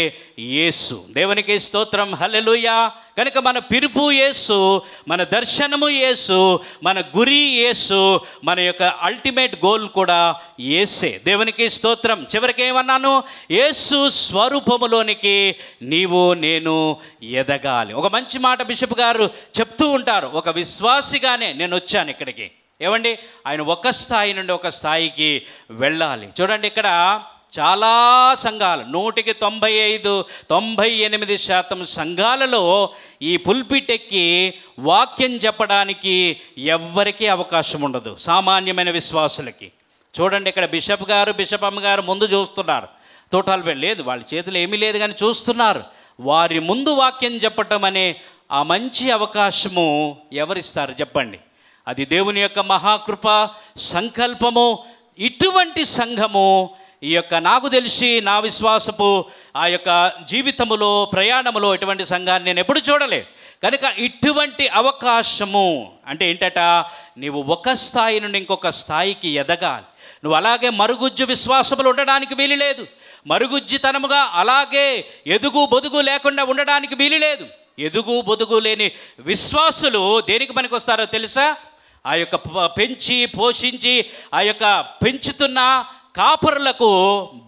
యేసు. దేవునికి స్తోత్రం, హల్లెలూయా. కనుక మన పిలుపు యేసు, మన దర్శనము యేసు, మన గురి యేసు, మన యొక్క అల్టిమేట్ గోల్ కూడా యేసే. దేవునికి స్తోత్రం. చివరికి ఏమన్నాను, యేసు స్వరూపములోనికి నీవు నేను ఎదగాలి. ఒక మంచి మాట బిషప్ గారు చెప్తూ ఉంటారు, ఒక విశ్వాసిగానే నేను వచ్చాను ఇక్కడికి. ఏమండి, ఆయన ఒక స్థాయి నుండి ఒక స్థాయికి వెళ్ళాలి. చూడండి, ఇక్కడ చాలా సంఘాలు, 98% సంఘాలలో ఈ పుల్పిట్ ఎక్కి వాక్యం చెప్పడానికి ఎవ్వరికీ అవకాశం ఉండదు, సామాన్యమైన విశ్వాసులకి. చూడండి, ఇక్కడ బిషప్ గారు, బిషప్ అమ్మగారు ముందు చూస్తున్నారు, తోటాలు లేదు, వాళ్ళ చేతులు ఏమీ లేదు కానీ చూస్తున్నారు. వారి ముందు వాక్యం చెప్పటం అనే ఆ మంచి అవకాశము ఎవరిస్తారు చెప్పండి? అది దేవుని యొక్క మహాకృప, సంకల్పము. ఇటువంటి సంఘము ఈ యొక్క నాకు తెలిసి నా విశ్వాసపు ఆ యొక్క జీవితములో, ప్రయాణములో ఇటువంటి సంఘాన్ని నేను ఎప్పుడు చూడలేదు. కనుక ఇటువంటి అవకాశము అంటే ఏంటట, నీవు ఒక స్థాయి నుండి ఇంకొక స్థాయికి ఎదగాలి. నువ్వు అలాగే మరుగుజ్జు విశ్వాసములు ఉండడానికి వీలు లేదు, మరుగుజ్జితనముగా అలాగే ఎదుగు బొదుగు లేకుండా ఉండడానికి వీలు లేదు. ఎదుగు బొదుగు లేని విశ్వాసులు దేనికి పనికి వస్తారో తెలుసా? ఆ యొక్క పెంచి పోషించి ఆ యొక్క పెంచుతున్న కాపరులకు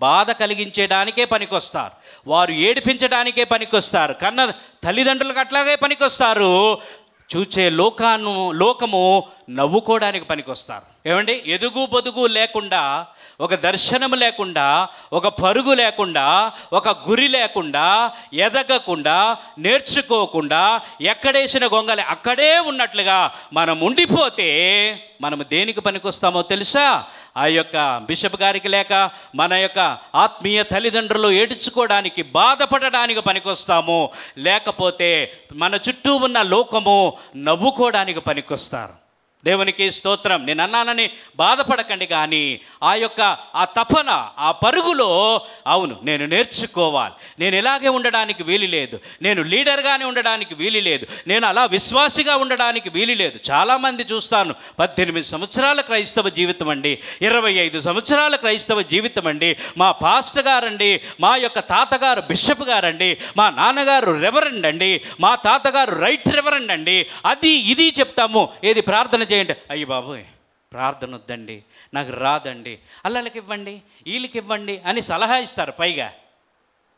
బాధ కలిగించడానికే పనికొస్తారు, వారు ఏడిపించడానికే పనికొస్తారు, కన్న తల్లిదండ్రులకు అట్లాగే పనికొస్తారు, చూచే లోకము నవ్వుకోవడానికి పనికొస్తారు. ఏమండి, ఎదుగు బొదుగు లేకుండా, ఒక దర్శనము లేకుండా, ఒక పరుగు లేకుండా, ఒక గురి లేకుండా, ఎదగకుండా, నేర్చుకోకుండా, ఎక్కడేసిన గొంగలి అక్కడే ఉన్నట్లుగా మనం ఉండిపోతే మనము దేనికి పనికొస్తామో తెలుసా? ఆ యొక్క బిషప్ గారికి లేక మన యొక్క ఆత్మీయ తల్లిదండ్రులు ఏడ్చుకోవడానికి, బాధపడడానికి పనికొస్తాము, లేకపోతే మన చుట్టూ ఉన్న లోకము నవ్వుకోవడానికి పనికొస్తారు. దేవునికి స్తోత్రం. నేను అన్నానని బాధపడకండి, కానీ ఆ తపన, ఆ పరుగులో అవును నేను నేర్చుకోవాలి, నేను ఇలాగే ఉండడానికి వీలు లేదు, నేను లీడర్గానే ఉండడానికి వీలు లేదు, నేను అలా విశ్వాసిగా ఉండడానికి వీలు లేదు. చాలామంది చూస్తాను 18 సంవత్సరాల క్రైస్తవ జీవితం అండి, 25 సంవత్సరాల క్రైస్తవ జీవితం అండి, మా పాస్టర్ గారండి, మా తాతగారు బిషప్ గారండి, మా నాన్నగారు రెవరెండ్ అండి, మా తాతగారు రైట్ రెవరెండ్ అండి, అది ఇది చెప్తాము. ఏది ప్రార్థన చేయండి, అయ్యి బాబోయ్ ప్రార్థన వద్దండి, నాకు రాదండి, అల్లలకి ఇవ్వండి, వీళ్ళకి ఇవ్వండి అని సలహా ఇస్తారు. పైగా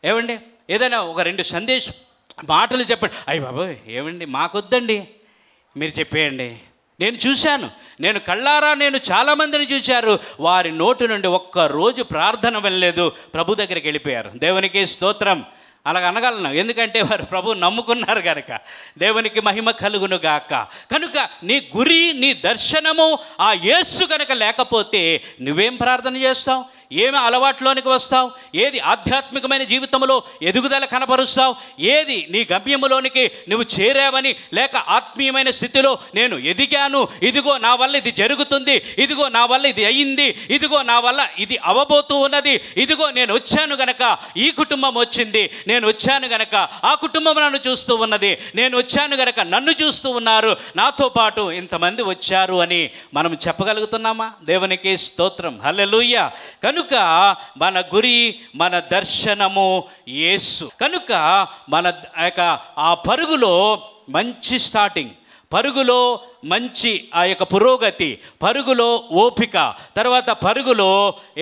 ఏమండి ఏదైనా ఒక 2 సందేశం మాటలు చెప్పండి, అయ్యి బాబోయ్ ఏమండి మాకొద్దండి, మీరు చెప్పేయండి. నేను చూశాను, నేను కళ్ళారా నేను చాలామందిని చూశారు, వారి నోటి నుండి ఒక్కరోజు ప్రార్థన వెళ్ళలేదు, ప్రభు దగ్గరికి వెళ్ళిపోయారు. దేవునికి స్తోత్రం. అలాగ అనగలను, ఎందుకంటే వారు ప్రభువు నమ్ముకున్నారు కనుక. దేవునికి మహిమ కలుగును గాక. కనుక నీ గురి, నీ దర్శనము ఆ యేసు కనుక లేకపోతే నువ్వేం ప్రార్థన చేస్తావు, ఏమి అలవాట్లోనికి వస్తావు, ఏది ఆధ్యాత్మికమైన జీవితంలో ఎదుగుదల కనపరుస్తావు, ఏది నీ గమ్యములోనికి నువ్వు చేరావని, లేక ఆత్మీయమైన స్థితిలో నేను ఎదిగాను, ఇదిగో నా వల్ల ఇది జరుగుతుంది, ఇదిగో నా వల్ల ఇది అయ్యింది, ఇదిగో నా వల్ల ఇది అవ్వబోతూ ఉన్నది, ఇదిగో నేను వచ్చాను గనక ఈ కుటుంబం వచ్చింది, నేను వచ్చాను గనక ఆ కుటుంబం నన్ను చూస్తూ ఉన్నది, నేను వచ్చాను గనక నన్ను చూస్తూ ఉన్నారు, నాతో పాటు ఇంతమంది వచ్చారు అని మనం చెప్పగలుగుతున్నామా? దేవునికి స్తోత్రం. హల్లెలూయా. కనుక మన గురి, మన దర్శనము యేసు. కనుక మన ఆ పరుగులో మంచి స్టార్టింగ్, పరుగులో మంచి ఆ పురోగతి, పరుగులో ఓపిక, తర్వాత పరుగులో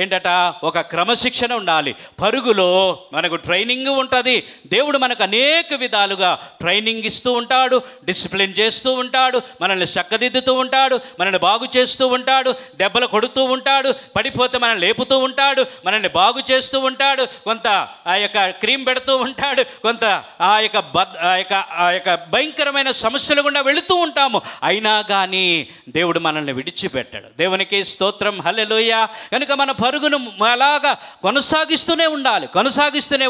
ఏంటట ఒక క్రమశిక్షణ ఉండాలి, పరుగులో మనకు ట్రైనింగ్ ఉంటుంది. దేవుడు మనకు అనేక విధాలుగా ట్రైనింగ్ ఇస్తూ ఉంటాడు, డిసిప్లిన్ చేస్తూ ఉంటాడు, మనల్ని చక్కదిద్దుతూ ఉంటాడు, మనల్ని బాగు చేస్తూ ఉంటాడు, దెబ్బలు కొడుతూ ఉంటాడు, పడిపోతే మనల్ని లేపుతూ ఉంటాడు, మనల్ని బాగు చేస్తూ ఉంటాడు, కొంత క్రీమ్ పెడుతూ ఉంటాడు, కొంత భయంకరమైన సమస్యలు గుండా వెళుతూ ఉంటాము, అయినా కానీ దేవుడు మనల్ని విడిచిపెట్టాడు. దేవునికి స్తోత్రం. హల్లెలూయా. కనుక మన పరుగును అలాగా కొనసాగిస్తూనే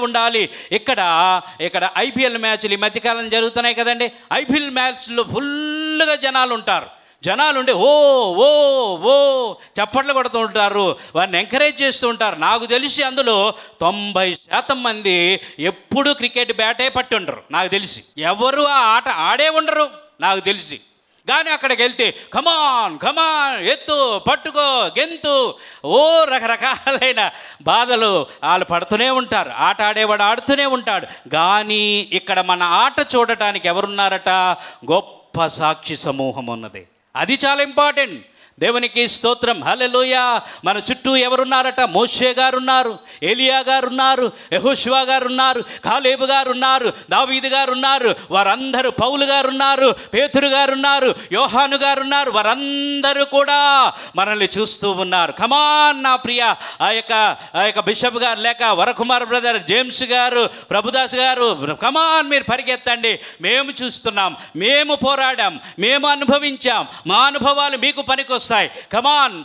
ఉండాలి. ఇక్కడ ఐపీఎల్ మ్యాచ్లు ఈ మధ్యకాలం జరుగుతున్నాయి కదండి. ఐపీఎల్ మ్యాచ్లో ఫుల్గా జనాలు ఉంటారు. జనాలు ఉండి ఓ ఓ ఓ చప్పట్లు కొడుతూ ఉంటారు, వారిని ఎంకరేజ్ చేస్తూ ఉంటారు. నాకు తెలిసి అందులో 90% మంది ఎప్పుడూ క్రికెట్ బ్యాటే పట్టి ఉండరు. నాకు తెలిసి ఎవరు ఆ ఆట ఆడే ఉండరు నాకు తెలిసి. కానీ అక్కడికి వెళ్తే కమాన్ ఎత్తు, పట్టుకో, గెంతు, రకరకాలైన బాధలు వాళ్ళు పడుతూనే ఉంటారు. ఆట ఆడేవాడు ఆడుతూనే ఉంటాడు. కానీ ఇక్కడ మన ఆట చూడటానికి ఎవరున్నారట? గొప్ప సాక్షి సమూహం ఉన్నది. అది చాలా ఇంపార్టెంట్. దేవునికి స్తోత్రం. హల్లెలూయా. మన చుట్టూ ఎవరున్నారట? మోషే గారు ఉన్నారు, ఏలియా గారు ఉన్నారు, యెహోషువ గారు ఉన్నారు, కాలేబు గారు ఉన్నారు, దావీదు గారు ఉన్నారు, వారందరూ పౌలు గారు ఉన్నారు, పేతురు గారు ఉన్నారు, యోహాను గారు ఉన్నారు, వారందరూ కూడా మనల్ని చూస్తూ ఉన్నారు. కమాన్ నా ప్రియ ఆ యొక్క బిషప్ గారు, లేక వరకుమార్ బ్రదర్ జేమ్స్ గారు, ప్రభుదాస్ గారు, కమాన్ మీరు పరిగెత్తండి, మేము చూస్తున్నాం, మేము పోరాడాం, మేము అనుభవించాం, మా అనుభవాలు మీకు పనికి వస్తాయి. కమాన్.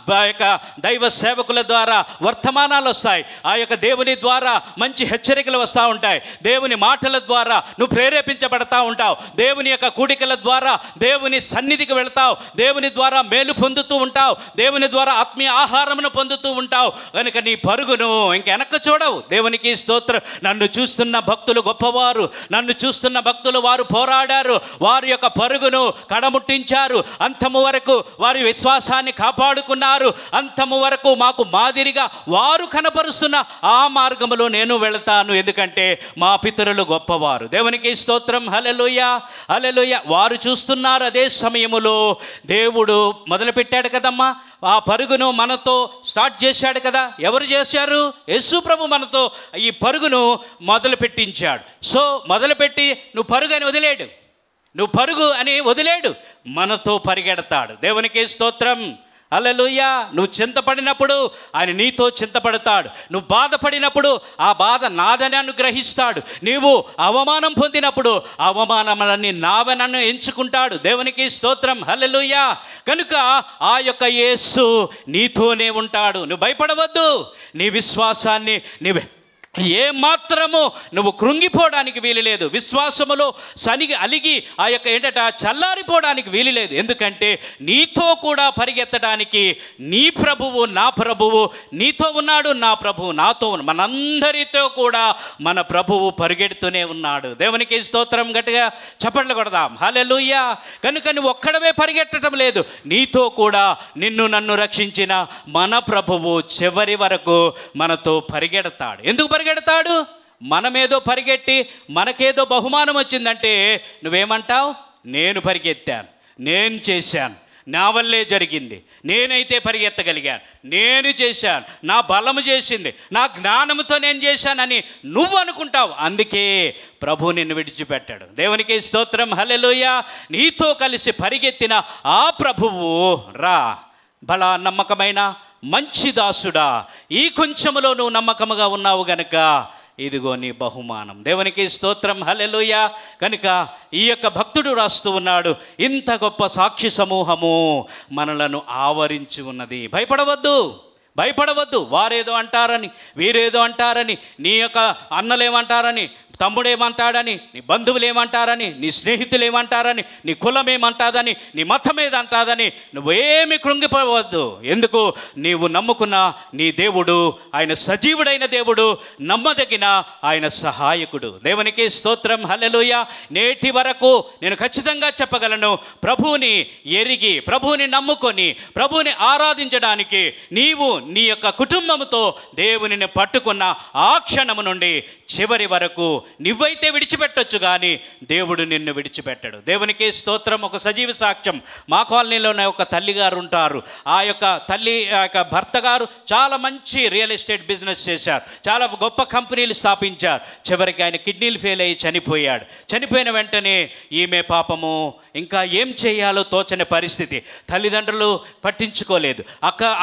దైవ సేవకుల ద్వారా వర్తమానాలు వస్తాయి, ఆ దేవుని ద్వారా మంచి హెచ్చరికలు వస్తూ ఉంటాయి, దేవుని మాటల ద్వారా నువ్వు ప్రేరేపించబడతా ఉంటావు, దేవుని కూడికల ద్వారా దేవుని సన్నిధికి వెళతావు, దేవుని ద్వారా మేలు పొందుతూ ఉంటావు, దేవుని ద్వారా ఆత్మీయ ఆహారమును పొందుతూ ఉంటావు. కనుక నీ పరుగును ఇంకెనక్క చూడవు. దేవునికి స్తోత్రం. నన్ను చూస్తున్న భక్తులు గొప్పవారు, నన్ను చూస్తున్న భక్తులు వారు పోరాడారు, వారి పరుగును కడముట్టించారు, అంతము వరకు వారి విశ్వాసాన్ని కాపాడుకున్నారు, అంతము వరకు మాకు మాదిరిగా వారు కనపరుస్తున్న ఆ మార్గములో నేను వెళతాను, ఎందుకంటే మా పితరులు గొప్పవారు. దేవునికి స్తోత్రం. హల్లెలూయా. హల్లెలూయా. వారు చూస్తున్నారు. అదే సమయములో దేవుడు మొదలుపెట్టాడు కదమ్మా ఆ పరుగును, మనతో స్టార్ట్ చేశాడు కదా. ఎవరు చేశారు? యేసు ప్రభు మనతో ఈ పరుగును మొదలు పెట్టించాడు. సో మొదలుపెట్టి నువ్వు పరుగు అని వదిలేడు, నువ్వు పరుగు అని వదిలేడు, మనతో పరిగెడతాడు. దేవునికి స్తోత్రం. హల్లెలూయా. నువ్వు చింతపడినప్పుడు ఆయన నీతో చింతపడతాడు, నువ్వు బాధపడినప్పుడు ఆ బాధ నాదని అనుగ్రహిస్తాడు, నీవు అవమానం పొందినప్పుడు అవమానములన్నీ నావనన్ను ఎంచుకుంటాడు. దేవునికి స్తోత్రం. హల్లెలూయా. కనుక ఆ యేసు నీతోనే ఉంటాడు. నువ్వు భయపడవద్దు. నీ విశ్వాసాన్ని ఏ మాత్రము నువ్వు కృంగిపోవడానికి వీలు లేదు. విశ్వాసములో అలిగి ఆ యొక్క చల్లారిపోవడానికి వీలు లేదు. ఎందుకంటే నీతో కూడా పరిగెత్తడానికి నీ ప్రభువు నా ప్రభువు నీతో ఉన్నాడు, నా ప్రభువు నాతో ఉన్నాడు. మనందరితో కూడా మన ప్రభువు పరిగెడుతూనే ఉన్నాడు. దేవునికి స్తోత్రం. గట్టిగా చప్పట్లు కొడదాం. హల్లెలూయా. కనుక నువ్వు ఒక్కడవే పరిగెట్టడం లేదు, నీతో కూడా నిన్ను నన్ను రక్షించిన మన ప్రభువు చివరి వరకు మనతో పరిగెడతాడు. ఎందుకు పరిగెడతాడు? మనమేదో పరిగెట్టి మనకేదో బహుమానం వచ్చిందంటే నువ్వేమంటావు? నేను పరిగెత్తాను, నేను చేశాను, నా వల్లే జరిగింది, నేనైతే పరిగెత్తగలిగాను, నేను చేశాను, నా బలము చేసింది, నా జ్ఞానంతో నేను చేశానని నువ్వు అనుకుంటావు. అందుకే ప్రభు నిన్ను విడిచిపెట్టాడు. దేవునికి స్తోత్రం. హల్లెలూయా. నీతో కలిసి పరిగెత్తిన ఆ ప్రభువు రా బలా నమ్మకమైన మంచి దాసుడా, ఈ కొంచెములో నువ్వు నమ్మకముగా ఉన్నావు గనుక ఇదిగో నీ బహుమానం. దేవునికి స్తోత్రం. హల్లెలూయా. కనుక ఈ యొక్క భక్తుడు రాస్తూ ఉన్నాడు, ఇంత గొప్ప సాక్షి సమూహము మనలను ఆవరించి ఉన్నది. భయపడవద్దు, భయపడవద్దు. వారేదో అంటారని, వీరేదో అంటారని, నీ యొక్క అన్నలేమంటారని, తమ్ముడేమంటాడని, నీ బంధువులు ఏమంటారని, నీ స్నేహితులు ఏమంటారని, నీ కులం ఏమంటాదని, నీ మతం ఏదంటాదని నువ్వేమి కృంగిపోవద్దు. ఎందుకు? నీవు నమ్ముకున్న నీ దేవుడు ఆయన సజీవుడైన దేవుడు, నమ్మదగిన ఆయన సహాయకుడు. దేవునికి స్తోత్రం. హల్లెలూయా. నేటి వరకు నేను ఖచ్చితంగా చెప్పగలను, ప్రభువుని ఎరిగి ప్రభువుని నమ్ముకొని ప్రభువుని ఆరాధించడానికి నీవు నీ యొక్క కుటుంబంతో దేవునిని పట్టుకున్న ఆ క్షణము నుండి చివరి వరకు నువ్వైతే విడిచిపెట్టొచ్చు కానీ దేవుడు నిన్ను విడిచిపెట్టడు. దేవునికి స్తోత్రం. ఒక సజీవ సాక్ష్యం. మా కాలనీలోనే ఒక తల్లి గారు ఉంటారు. ఆ యొక్క తల్లి భర్త గారు చాలా మంచి రియల్ ఎస్టేట్ బిజినెస్ చేశారు, చాలా గొప్ప కంపెనీలు స్థాపించారు. చివరికి ఆయన కిడ్నీలు ఫెయిల్ అయ్యి చనిపోయాడు. చనిపోయిన వెంటనే ఈమె పాపము ఇంకా ఏం చేయాలో తోచని పరిస్థితి. తల్లిదండ్రులు పట్టించుకోలేదు,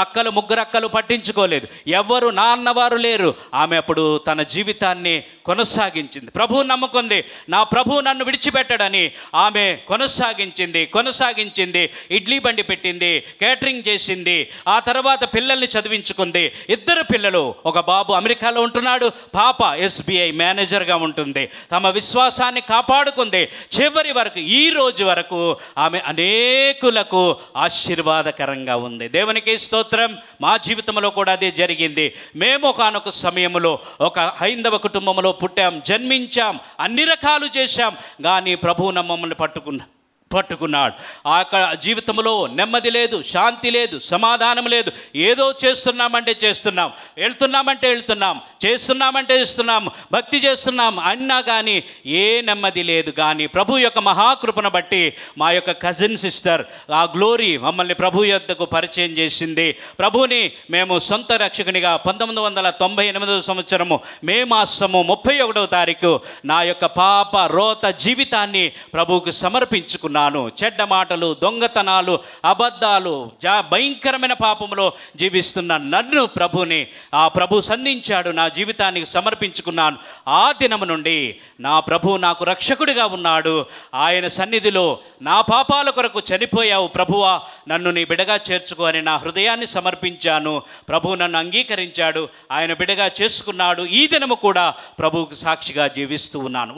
అక్కలు ముగ్గురు అక్కలు పట్టించుకోలేదు, ఎవ్వరు నాన్నవారు లేరు. ఆమె అప్పుడు తన జీవితాన్ని కొనసాగించింది. ప్రభు నమ్ముకుంది, నా ప్రభు నన్ను విడిచిపెట్టడని ఆమె కొనసాగించింది. ఇడ్లీ బండి పెట్టింది, కేటరింగ్ చేసింది. ఆ తర్వాత పిల్లల్ని చదివించుకుంది. 2 పిల్లలు, ఒక బాబు అమెరికాలో ఉంటున్నాడు, పాప SBI మేనేజర్గా ఉంటుంది. తమ విశ్వాసాన్ని కాపాడుకుంది. చివరి వరకు, ఈ రోజు వరకు ఆమె అనేకులకు ఆశీర్వాదకరంగా ఉంది. దేవునికి స్తోత్రం. మా జీవితంలో కూడా అదే జరిగింది. మేము ఒకనొక సమయంలో ఒక హైందవ కుటుంబంలో పుట్టాం, జన్మించాం, అన్ని రకాలు చేశాం, కానీ ప్రభువు మమ్మల్ని పట్టుకున్నాడు. ఆ జీవితంలో నెమ్మది లేదు, శాంతి లేదు, సమాధానం లేదు. ఏదో చేస్తున్నామంటే చేస్తున్నాం, వెళ్తున్నాం, చేస్తున్నాం, భక్తి చేస్తున్నాం అన్నా కానీ ఏ నెమ్మది లేదు. కానీ ప్రభు యొక్క మహాకృపను బట్టి మా యొక్క కజిన్ సిస్టర్ ఆ గ్లోరీ మమ్మల్ని ప్రభు యొద్దకు పరిచయం చేసింది. ప్రభుని మేము సొంత రక్షకునిగా 1998 సంవత్సరము మే మాసము 31వ తారీఖు నా యొక్క పాప రోత జీవితాన్ని ప్రభువుకు సమర్పించుకున్నాను. చెడ్డ మాటలు, దొంగతనాలు, అబద్ధాలు, భయంకరమైన పాపంలో జీవిస్తున్న నన్ను ఆ ప్రభు సంధించాడు. నా జీవితానికి సమర్పించుకున్నాను. ఆ దినము నుండి నా ప్రభు నాకు రక్షకుడిగా ఉన్నాడు. ఆయన సన్నిధిలో నా పాపాల కొరకు చనిపోయావు ప్రభువా, నన్ను నీ బిడగా చేర్చుకో అని నా హృదయాన్ని సమర్పించాను. ప్రభు నన్ను అంగీకరించాడు, ఆయన బిడగా చేసుకున్నాడు. ఈ దినము కూడా ప్రభువుకు సాక్షిగా జీవిస్తూ ఉన్నాను.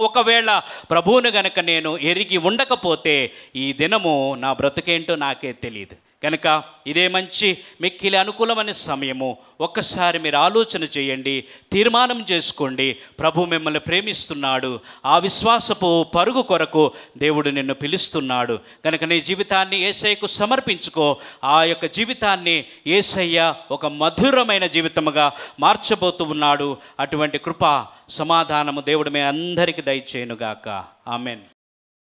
ఒకవేళ ప్రభువును గనక నేను ఎరిగి ఉండకపోతే ఈ దినము నా బ్రతుకేంటో నాకే తెలియదు. కనుక ఇదే మంచి మిక్కిలి అనుకూలమైన సమయము. ఒక్కసారి మీరు ఆలోచన చేయండి, తీర్మానం చేసుకోండి. ప్రభు మిమ్మల్ని ప్రేమిస్తున్నాడు. ఆ విశ్వాసపు పరుగు కొరకు దేవుడు నిన్ను పిలుస్తున్నాడు. కనుక నీ జీవితాన్ని యేసయ్యకు సమర్పించుకో. ఆ యొక్క జీవితాన్ని యేసయ్య ఒక మధురమైన జీవితముగా మార్చబోతూ ఉన్నాడు. అటువంటి కృప, సమాధానము దేవుడు మీ అందరికీ దయచేయునుగాక. ఆమెన్.